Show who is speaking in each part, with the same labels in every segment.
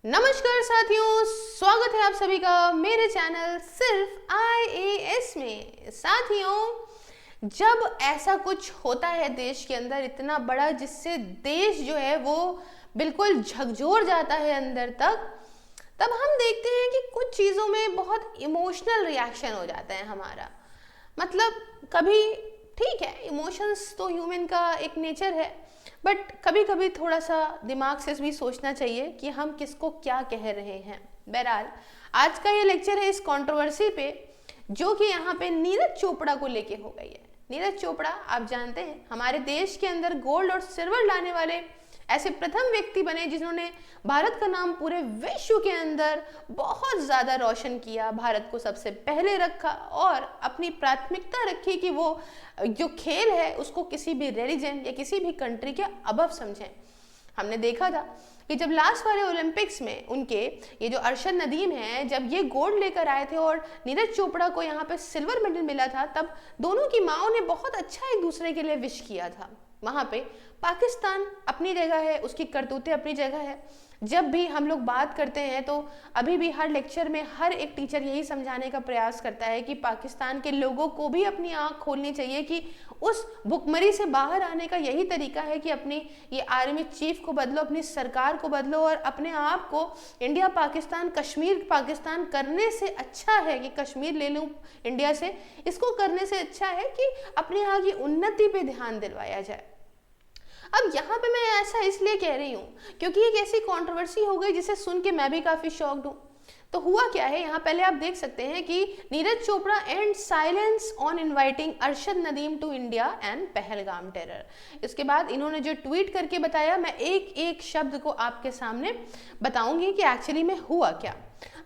Speaker 1: नमस्कार साथियों, स्वागत है आप सभी का मेरे चैनल सिर्फ IAS में। साथियों, जब ऐसा कुछ होता है देश के अंदर इतना बड़ा, जिससे देश जो है वो बिल्कुल झकझोर जाता है अंदर तक, तब हम देखते हैं कि कुछ चीज़ों में बहुत इमोशनल रिएक्शन हो जाता है हमारा। मतलब कभी ठीक है, इमोशंस तो ह्यूमन का एक नेचर है, बट कभी कभी थोड़ा सा दिमाग से भी सोचना चाहिए कि हम किसको क्या कह रहे हैं। बहरहाल, आज का ये लेक्चर है इस कंट्रोवर्सी पे, जो कि यहाँ पे नीरज चोपड़ा को लेके हो गई है। नीरज चोपड़ा, आप जानते हैं, हमारे देश के अंदर गोल्ड और सिल्वर लाने वाले ऐसे प्रथम व्यक्ति बने जिन्होंने भारत का नाम पूरे विश्व के अंदर बहुत ज़्यादा रोशन किया, भारत को सबसे पहले रखा और अपनी प्राथमिकता रखी कि वो जो खेल है उसको किसी भी रिलीजन या किसी भी कंट्री के अबव समझें। हमने देखा था कि जब लास्ट वाले ओलंपिक्स में उनके ये जो अरशद नदीम हैं, जब ये गोल्ड लेकर आए थे और नीरज चोपड़ा को यहाँ पे सिल्वर मेडल मिला था, तब दोनों की माओं ने बहुत अच्छा एक दूसरे के लिए विश किया था। वहाँ पे पाकिस्तान अपनी जगह है, उसकी करतूतें अपनी जगह है। जब भी हम लोग बात करते हैं तो अभी भी हर लेक्चर में हर एक टीचर यही समझाने का प्रयास करता है कि पाकिस्तान के लोगों को भी अपनी आंख खोलनी चाहिए कि उस भुखमरी से बाहर आने का यही तरीका है कि अपनी ये आर्मी चीफ को बदलो, अपनी सरकार को बदलो और अपने आप को इंडिया पाकिस्तान, कश्मीर पाकिस्तान करने से अच्छा है कि कश्मीर ले लूँ इंडिया से, इसको करने से अच्छा है कि अपने यहाँ की उन्नति पे ध्यान दिलवाया जाए। अब यहाँ पे मैं ऐसा इसलिए कह रही हूँ क्योंकि एक ऐसी कंट्रोवर्सी हो गई जिसे सुन के मैं भी काफ़ी शॉक्ड हूँ। तो हुआ क्या है, यहाँ पहले आप देख सकते हैं कि Neeraj Chopra and silence on inviting Arshad Nadeem to India and Pahalgam terror. इसके बाद इन्होंने जो ट्वीट करके बताया, मैं एक एक शब्द को आपके सामने बताऊंगी कि एक्चुअली में हुआ क्या।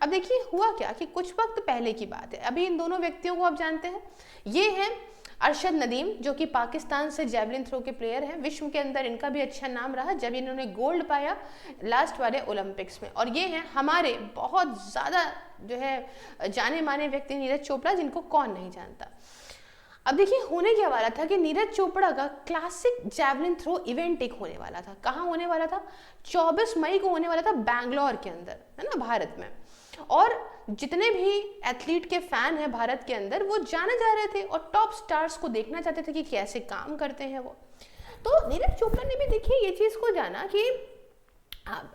Speaker 1: अब देखिए हुआ क्या कि कुछ वक्त पहले की बात है, अभी इन दोनों व्यक्तियों को आप जानते हैं, ये हैं अरशद नदीम जो कि पाकिस्तान से जैवलिन थ्रो के प्लेयर हैं। विश्व के अंदर इनका भी अच्छा नाम रहा जब इन्होंने गोल्ड पाया लास्ट वाले ओलंपिक्स में। और ये हैं हमारे बहुत ज़्यादा जो है जाने माने व्यक्ति नीरज चोपड़ा, जिनको कौन नहीं जानता। अब देखिए होने क्या वाला था कि नीरज चोपड़ा का क्लासिक जैवलिन थ्रो इवेंट एक होने वाला था। कहाँ होने वाला था? 24 मई को होने वाला था बैंगलोर के अंदर, है ना, भारत में। और जितने भी एथलीट के फैन हैं भारत के अंदर, वो जाने जा रहे थे और टॉप स्टार्स को देखना चाहते थे कि कैसे काम करते हैं वो। तो नीरज चोपड़ा ने भी देखिए ये चीज़ को जाना कि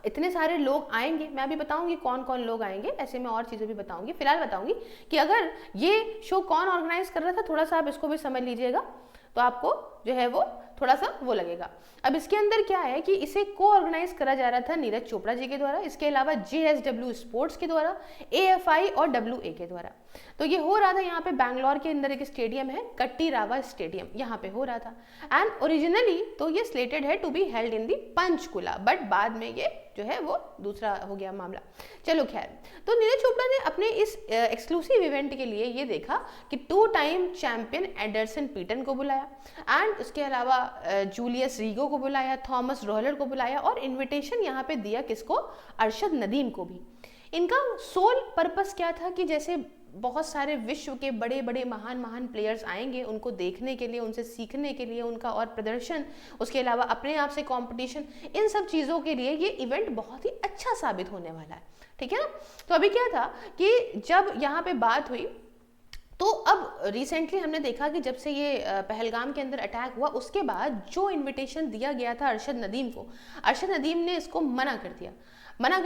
Speaker 1: इतने सारे लोग आएंगे। मैं अभी बताऊंगी कौन कौन लोग आएंगे, ऐसे मैं और चीज़ें भी बताऊंगी। फिलहाल बताऊंगी कि अगर ये शो कौन ऑर्गेनाइज कर रहा था, थोड़ा सा आप इसको भी समझ लीजिएगा तो आपको जो है वो थोड़ा सा वो लगेगा। अब इसके अंदर क्या है कि इसे को ऑर्गेनाइज करा जा रहा था नीरज चोपड़ा जी के द्वारा, इसके अलावा JSW स्पोर्ट्स के द्वारा, AFI और WA के द्वारा। तो ये हो रहा था यहाँ पे बैंगलोर के अंदर एक स्टेडियम है, कट्टी रावा स्टेडियम, यहाँ पे हो रहा था। एंड ओरिजिनली तो ये स्लेटेड है to be held in the Panchkula, but बाद में ये जो है वो दूसरा हो गया मामला। चलो खैर, तो नीरज चोपड़ा ने अपने इस एक्सक्लूसिव इवेंट के लिए ये देखा कि 2 टाइम चैंपियन एंडरसन पीटन को बुलाया एंड उसके अलावा जूलियस रीगो को बुलाया, थॉमस रोहलर को बुलाया और इनविटेशन यहाँ पे दिया किसको? अरशद नदीम को भी। इनका सोल पर्पस क्या था कि जैसे बहुत सारे विश्व के बड़े बड़े महान महान प्लेयर्स आएंगे उनको देखने के लिए, उनसे सीखने के लिए, उनका और प्रदर्शन, उसके अलावा अपने आप से कंपटीशन, इन सब चीज़ों के लिए ये इवेंट बहुत ही अच्छा साबित होने वाला है। ठीक है ना? तो अभी क्या था कि जब यहाँ पे बात हुई तो अब रिसेंटली हमने देखा कि जब से ये पहलगाम के अंदर अटैक हुआ, उसके बाद जो इनविटेशन दिया गया था अरशद नदीम को, अरशद नदीम ने इसको मना कर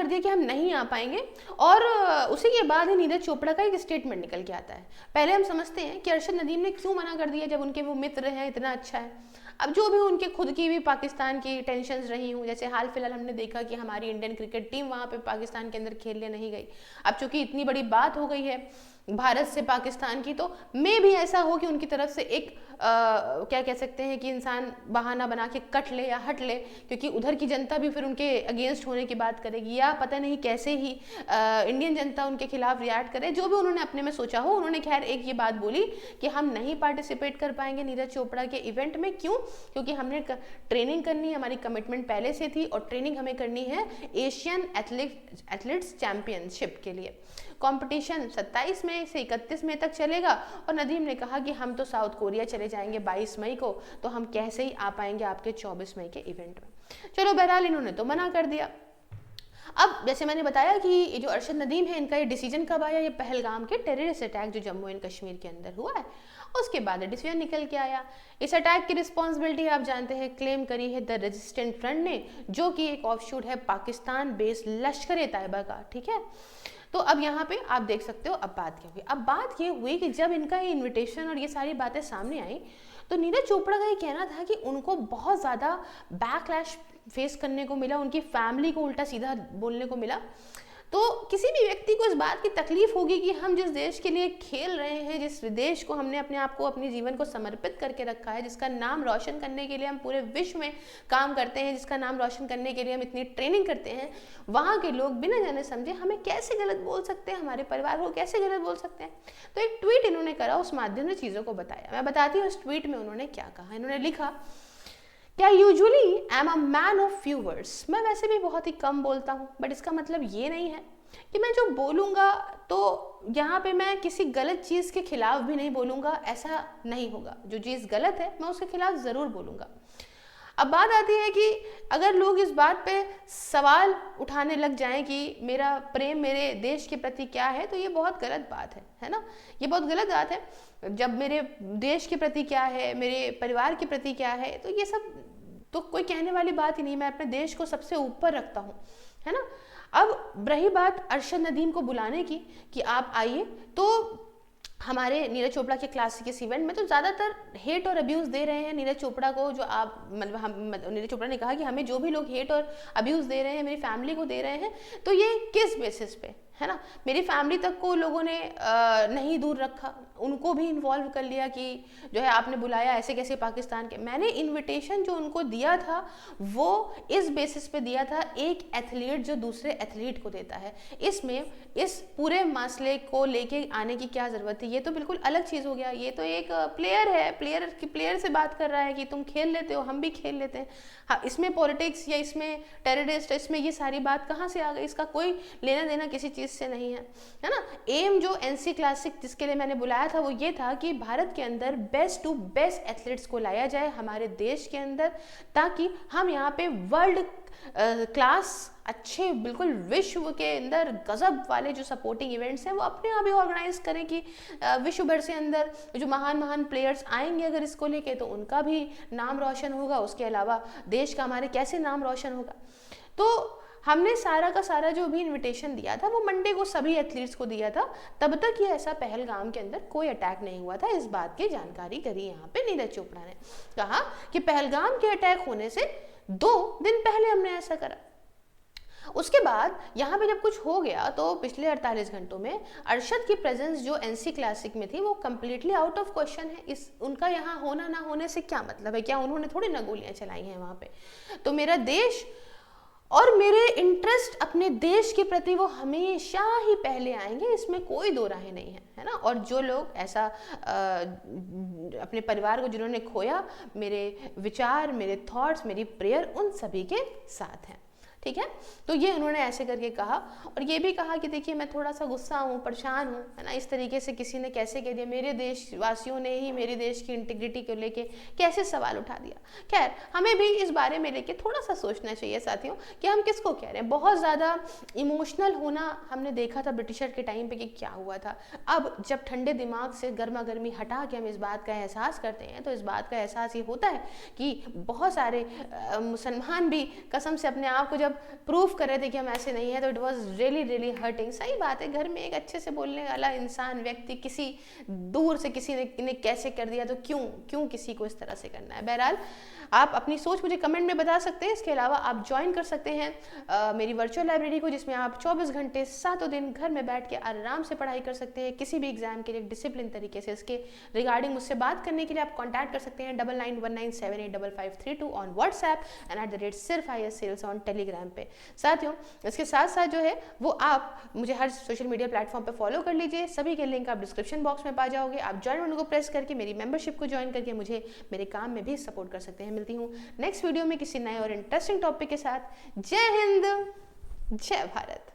Speaker 1: दिया कि हम नहीं आ पाएंगे। और उसी के बाद ही नीरज चोपड़ा का एक स्टेटमेंट निकल के आता है। पहले हम समझते हैं कि अरशद नदीम ने क्यों मना कर दिया, जब उनके वो मित्र हैं, इतना अच्छा है। अब जो भी उनके खुद की भी पाकिस्तान की टेंशन्स रही हूँ, जैसे हाल फिलहाल हमने देखा कि हमारी इंडियन क्रिकेट टीम वहाँ पे पाकिस्तान के अंदर खेलने नहीं गई। अब चूंकि इतनी बड़ी बात हो गई है भारत से पाकिस्तान की, तो मे भी ऐसा हो कि उनकी तरफ से एक क्या कह सकते हैं कि इंसान बहाना बना के कट ले या हट ले, क्योंकि उधर की जनता भी फिर उनके अगेंस्ट होने की बात करेगी, या पता नहीं कैसे ही इंडियन जनता उनके खिलाफ रिएक्ट करे। जो भी उन्होंने अपने में सोचा हो, उन्होंने खैर एक ये बात बोली कि हम नहीं पार्टिसिपेट कर पाएंगे नीरज चोपड़ा के इवेंट में। क्यों? क्योंकि हमने ट्रेनिंग करनी है, हमारी कमिटमेंट पहले से थी, और ट्रेनिंग हमें करनी है एशियन एथलीट्स चैंपियनशिप के लिए। कंपटीशन 27 मई से 31 मई तक चलेगा और नदीम ने कहा कि हम तो साउथ कोरिया चले जाएंगे 22 मई को, तो हम कैसे ही आ पाएंगे आपके 24 मई के इवेंट में। चलो बहरहाल इन्होंने तो मना कर दिया। अब जैसे मैंने बताया कि ये जो अरशद नदीम है, इनका ये डिसीजन कब आया, ये पहलगाम के टेररिस्ट अटैक जो जम्मू एंड कश्मीर के अंदर हुआ है उसके बाद डिसीजन निकल के आया। इस अटैक की रिस्पॉन्सिबिलिटी आप जानते हैं क्लेम करी है द रेजिस्टेंट फ्रंट ने, जो कि एक ऑफशूट है पाकिस्तान बेस्ड लश्कर ए तैयबा का, ठीक है। तो अब यहाँ पे आप देख सकते हो अब बात क्या हुई। अब बात ये हुई कि जब इनका ये इन्विटेशन और ये सारी बातें सामने आई तो नीरज चोपड़ा का ये कहना था कि उनको बहुत ज़्यादा बैकलैश फेस करने को मिला, उनकी फैमिली को उल्टा सीधा बोलने को मिला। तो किसी भी व्यक्ति को इस बात की तकलीफ होगी कि हम जिस देश के लिए खेल रहे हैं, जिस देश को हमने अपने आप को, अपने जीवन को समर्पित करके रखा है, जिसका नाम रोशन करने के लिए हम पूरे विश्व में काम करते हैं, जिसका नाम रोशन करने के लिए हम इतनी ट्रेनिंग करते हैं, वहाँ के लोग बिना जाने समझे हमें कैसे गलत बोल सकते हैं, हमारे परिवार को कैसे गलत बोल सकते हैं। तो एक ट्वीट इन्होंने करा, उस माध्यम से चीज़ों को बताया। मैं बताती हूँ उस ट्वीट में उन्होंने क्या कहा। इन्होंने लिखा क्या usually I am a man of few words, मैं वैसे भी बहुत ही कम बोलता हूँ, बट इसका मतलब ये नहीं है कि मैं जो बोलूँगा तो यहाँ पे मैं किसी गलत चीज़ के खिलाफ भी नहीं बोलूँगा, ऐसा नहीं होगा। जो चीज़ गलत है मैं उसके खिलाफ ज़रूर बोलूँगा। अब बात आती है कि अगर लोग इस बात पे सवाल उठाने लग जाएं कि मेरा प्रेम मेरे देश के प्रति क्या है, तो ये बहुत गलत बात है ना, ये बहुत गलत बात है। जब मेरे देश के प्रति क्या है, मेरे परिवार के प्रति क्या है, तो ये सब तो कोई कहने वाली बात ही नहीं। मैं अपने देश को सबसे ऊपर रखता हूँ, है ना। अब रही बात अरशद नदीम को बुलाने की कि आप आइए, तो हमारे नीरज चोपड़ा के क्लासिक इस इवेंट में तो ज़्यादातर हेट और अब्यूज़ दे रहे हैं नीरज चोपड़ा को। जो आप नीरज चोपड़ा ने कहा कि हमें जो भी लोग हेट और अब्यूज़ दे रहे हैं, मेरी फैमिली को दे रहे हैं, तो ये किस बेसिस पे, है ना। मेरी फैमिली तक को लोगों ने नहीं दूर रखा, उनको भी इन्वॉल्व कर लिया कि जो है आपने बुलाया ऐसे कैसे पाकिस्तान के। मैंने इनविटेशन जो उनको दिया था वो इस बेसिस पे दिया था, एक एथलीट जो दूसरे एथलीट को देता है। इसमें इस पूरे मसले को लेके आने की क्या ज़रूरत थी, ये तो बिल्कुल अलग चीज़ हो गया। ये तो एक प्लेयर है, प्लेयर से बात कर रहा है कि तुम खेल लेते हो, हम भी खेल लेते हैं। हाँ, इसमें पॉलिटिक्स या इसमें टेररिस्ट, इसमें ये सारी बात कहाँ से आ गई, इसका कोई लेना देना किसी चीज़ से नहीं है ना। एम जो एनसी क्लासिक जिसके लिए मैंने बुलाया था वो ये था कि भारत के अंदर बेस्ट टू बेस्ट एथलीट्स को लाया जाए हमारे देश के अंदर, ताकि हम यहाँ पे वर्ल्ड क्लास अच्छे बिल्कुल विश्व के अंदर गजब वाले जो सपोर्टिंग इवेंट्स हैं वो अपने आप ही ऑर्गेनाइज करें कि विश्व भर से अंदर जो महान महान प्लेयर्स आएंगे अगर इसको लेके, तो उनका भी नाम रोशन होगा, उसके अलावा देश का हमारे कैसे नाम रोशन होगा। तो हमने सारा का सारा जो भी इनविटेशन दिया था वो मंडे को सभी एथलीट्स को दिया था। तब तक ये ऐसा पहलगाम के अंदर कोई अटैक नहीं हुआ था। इस बात की जानकारी करी यहाँ पे नीरज चोपड़ा ने, कहा कि पहलगाम के अटैक होने से 2 दिन पहले हमने ऐसा करा। उसके बाद यहाँ पे जब कुछ हो गया तो पिछले 48 घंटों में अरशद की प्रेजेंस जो एनसी क्लासिक में थी वो कम्प्लीटली आउट ऑफ क्वेश्चन है। इस उनका यहाँ होना ना होने से क्या मतलब है, क्या उन्होंने थोड़ी ना गोलियां चलाई हैं वहाँ पे। तो मेरा देश और मेरे इंटरेस्ट अपने देश के प्रति वो हमेशा ही पहले आएंगे, इसमें कोई दो राहें नहीं है ना। और जो लोग ऐसा अपने परिवार को जिन्होंने खोया, मेरे विचार, मेरे थॉट्स, मेरी प्रेयर उन सभी के साथ हैं, ठीक है। तो ये उन्होंने ऐसे करके कहा और ये भी कहा कि देखिए मैं थोड़ा सा गुस्सा हूँ, परेशान हूँ, है ना। इस तरीके से किसी ने कैसे कह दिया, मेरे देशवासियों ने ही मेरे देश की इंटीग्रिटी को लेके कैसे सवाल उठा दिया। खैर, हमें भी इस बारे में लेके थोड़ा सा सोचना चाहिए साथियों कि हम किसको कह रहे हैं। बहुत ज़्यादा इमोशनल होना हमने देखा था ब्रिटिशर के टाइम पर कि क्या हुआ था। अब जब ठंडे दिमाग से गर्मा गर्मी हटा के हम इस बात का एहसास करते हैं तो इस बात का एहसास ये होता है कि बहुत सारे मुसलमान भी कसम से अपने आप को जब प्रूफ कर रहे थे कि हम ऐसे नहीं है, तो it was really really hurting. सही बात है, घर में एक अच्छे से बोलने वाला इंसान, व्यक्ति किसी दूर से किसी ने कैसे कर दिया, तो क्यों किसी को इस तरह से करना है। बहरहाल आप अपनी सोच मुझे कमेंट में बता सकते हैं। इसके अलावा आप ज्वाइन कर सकते हैं मेरी वर्चुअल लाइब्रेरी को, जिसमें आप 24 घंटे 7 दिन घर में बैठ के आराम से पढ़ाई कर सकते हैं किसी भी एग्जाम के लिए डिसिप्लिन तरीके से। इसके रिगार्डिंग मुझसे बात करने के लिए आप कॉन्टैक्ट कर सकते हैं 9919785532 on WhatsApp and @SIRFISSales on Telegram पे। साथियों, इसके साथ साथ जो है वो आप मुझे हर सोशल मीडिया प्लेटफॉर्म पे फॉलो कर लीजिए। सभी के लिंक आप डिस्क्रिप्शन बॉक्स में पा जाओगे। आप ज्वाइन बटन को प्रेस करके मेरी मेंबरशिप को ज्वाइन करके मुझे मेरे काम में भी सपोर्ट कर सकते हैं। मिलती हूँ नेक्स्ट वीडियो में किसी नए और इंटरेस्टिंग टॉपिक के साथ। जय हिंद, जय भारत।